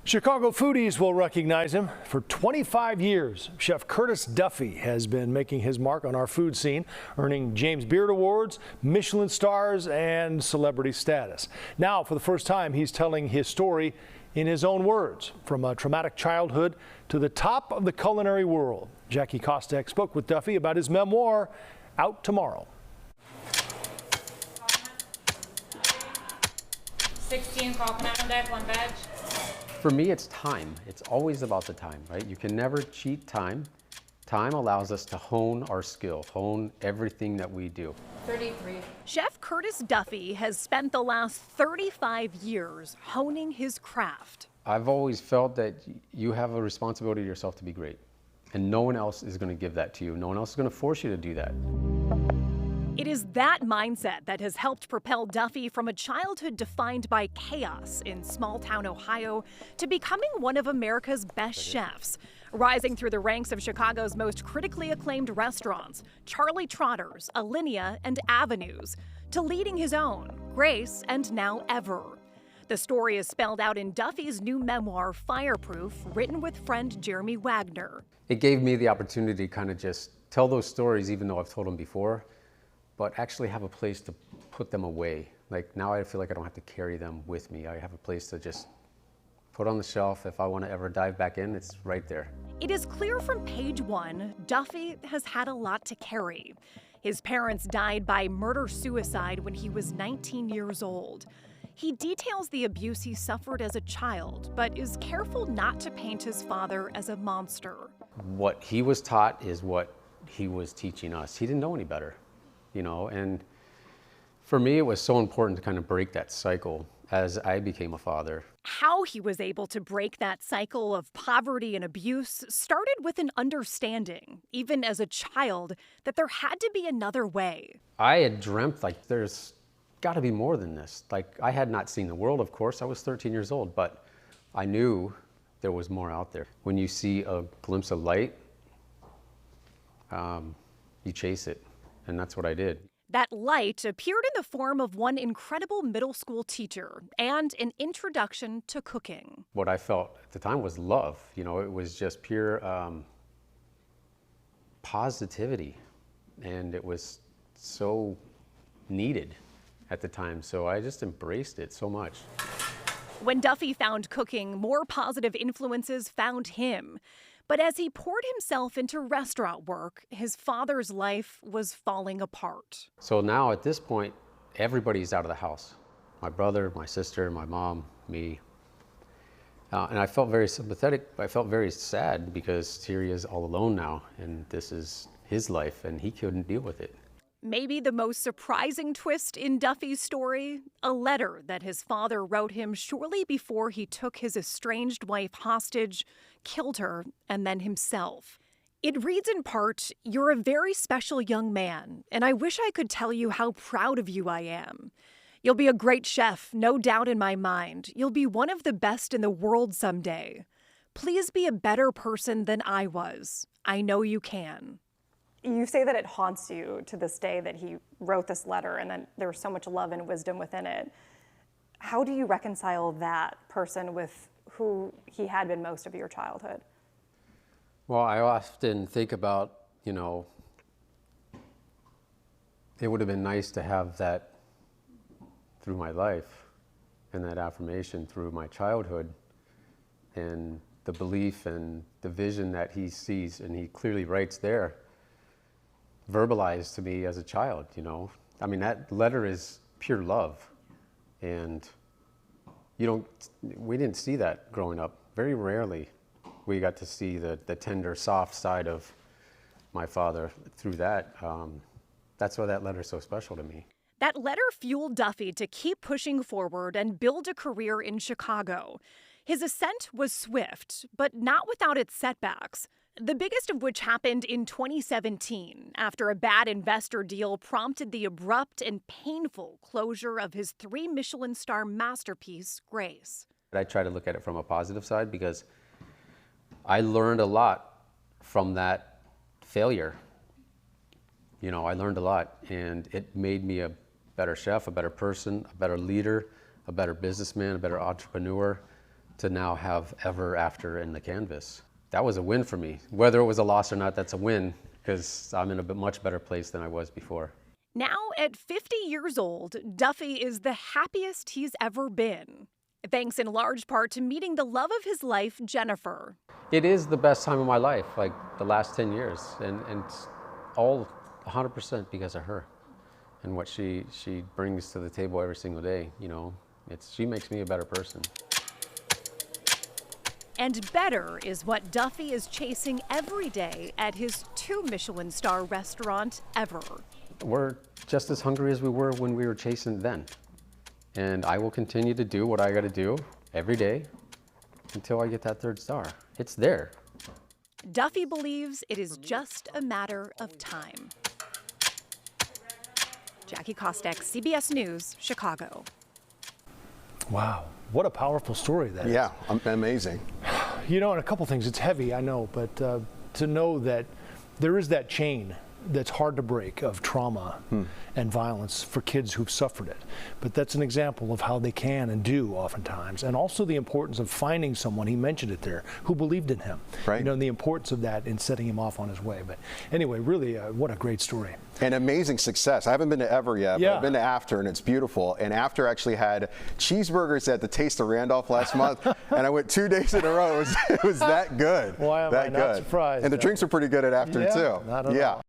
Chicago foodies will recognize him. For 25 years, Chef Curtis Duffy has been making his mark on our food scene, earning James Beard Awards, Michelin stars, and celebrity status. Now, for the first time, he's telling his story in his own words, from a traumatic childhood to the top of the culinary world. Jackie Kostek spoke with Duffy about his memoir, out tomorrow. 16 coconut on deck, 1 veg. For me, it's time. It's always about the time, right? You can never cheat time. Time allows us to hone our skill, hone everything that we do. 33. Chef Curtis Duffy has spent the last 35 years honing his craft. I've always felt that you have a responsibility to yourself to be great, and no one else is going to give that to you. No one else is going to force you to do that. It is that mindset that has helped propel Duffy from a childhood defined by chaos in small-town Ohio to becoming one of America's best chefs, rising through the ranks of Chicago's most critically acclaimed restaurants, Charlie Trotter's, Alinea, and Avenues, to leading his own, Grace, and now Ever. The story is spelled out in Duffy's new memoir, Fireproof, written with friend Jeremy Wagner. It gave me the opportunity to kind of just tell those stories, even though I've told them before, but actually have a place to put them away. Like now I feel like I don't have to carry them with me. I have a place to just put on the shelf. If I want to ever dive back in, it's right there. It is clear from page 1, Duffy has had a lot to carry. His parents died by murder-suicide when he was 19 years old. He details the abuse he suffered as a child, but is careful not to paint his father as a monster. What he was taught is what he was teaching us. He didn't know any better. You know, and for me, it was so important to kind of break that cycle as I became a father. How he was able to break that cycle of poverty and abuse started with an understanding, even as a child, that there had to be another way. I had dreamt, like, there's got to be more than this. Like, I had not seen the world, of course. I was 13 years old, but I knew there was more out there. When you see a glimpse of light, you chase it. And that's what I did. That light appeared in the form of one incredible middle school teacher and an introduction to cooking. What I felt at the time was love. You know, it was just pure positivity. And it was so needed at the time. So I just embraced it so much. When Duffy found cooking, more positive influences found him. But as he poured himself into restaurant work, his father's life was falling apart. So now at this point, everybody's out of the house. My brother, my sister, my mom, me. And I felt very sympathetic. I felt very sad because here he is all alone now, and this is his life, and he couldn't deal with it. Maybe the most surprising twist in Duffy's story, a letter that his father wrote him shortly before he took his estranged wife hostage, killed her, and then himself. It reads in part, "You're a very special young man, and I wish I could tell you how proud of you I am. You'll be a great chef, no doubt in my mind. You'll be one of the best in the world someday. Please be a better person than I was. I know you can." You say that it haunts you to this day that he wrote this letter and that there was so much love and wisdom within it. How do you reconcile that person with who he had been most of your childhood? Well, I often think about, you know, it would have been nice to have that through my life and that affirmation through my childhood and the belief and the vision that he sees and he clearly writes there. Verbalized to me as a child, you know. I mean, that letter is pure love. And we didn't see that growing up. Very rarely we got to see the tender, soft side of my father through that. That's why that letter is so special to me. That letter fueled Duffy to keep pushing forward and build a career in Chicago. His ascent was swift, but not without its setbacks. The biggest of which happened in 2017, after a bad investor deal prompted the abrupt and painful closure of his 3 Michelin star masterpiece, Grace. I try to look at it from a positive side because I learned a lot from that failure. You know, I learned a lot, and it made me a better chef, a better person, a better leader, a better businessman, a better entrepreneur. to now have ever after in the canvas. That was a win for me. Whether it was a loss or not, that's a win, because I'm in a much better place than I was before. Now, at 50 years old, Duffy is the happiest he's ever been, thanks in large part to meeting the love of his life, Jennifer. It is the best time of my life, like the last 10 years, and it's all 100% because of her and what she brings to the table every single day. You know, she makes me a better person. And better is what Duffy is chasing every day at his 2 Michelin star restaurant ever. We're just as hungry as we were when we were chasing then. And I will continue to do what I got to do every day until I get that 3rd star. It's there. Duffy believes it is just a matter of time. Jackie Kostek, CBS News, Chicago. Wow, what a powerful story that is. Yeah, amazing. You know, and a couple things, it's heavy, I know, but to know that there is that chain that's hard to break of trauma and violence for kids who've suffered it. But that's an example of how they can and do oftentimes, and also the importance of finding someone, he mentioned it there, who believed in him. Right. You know, and the importance of that in setting him off on his way. But anyway, really, what a great story. And amazing success. I haven't been to Ever yet, but I've been to After, and it's beautiful. And After actually had cheeseburgers at the Taste of Randolph last month, and I went 2 days in a row. It was that good. Why am I not surprised? And the drinks are pretty good at After, too. Not at all.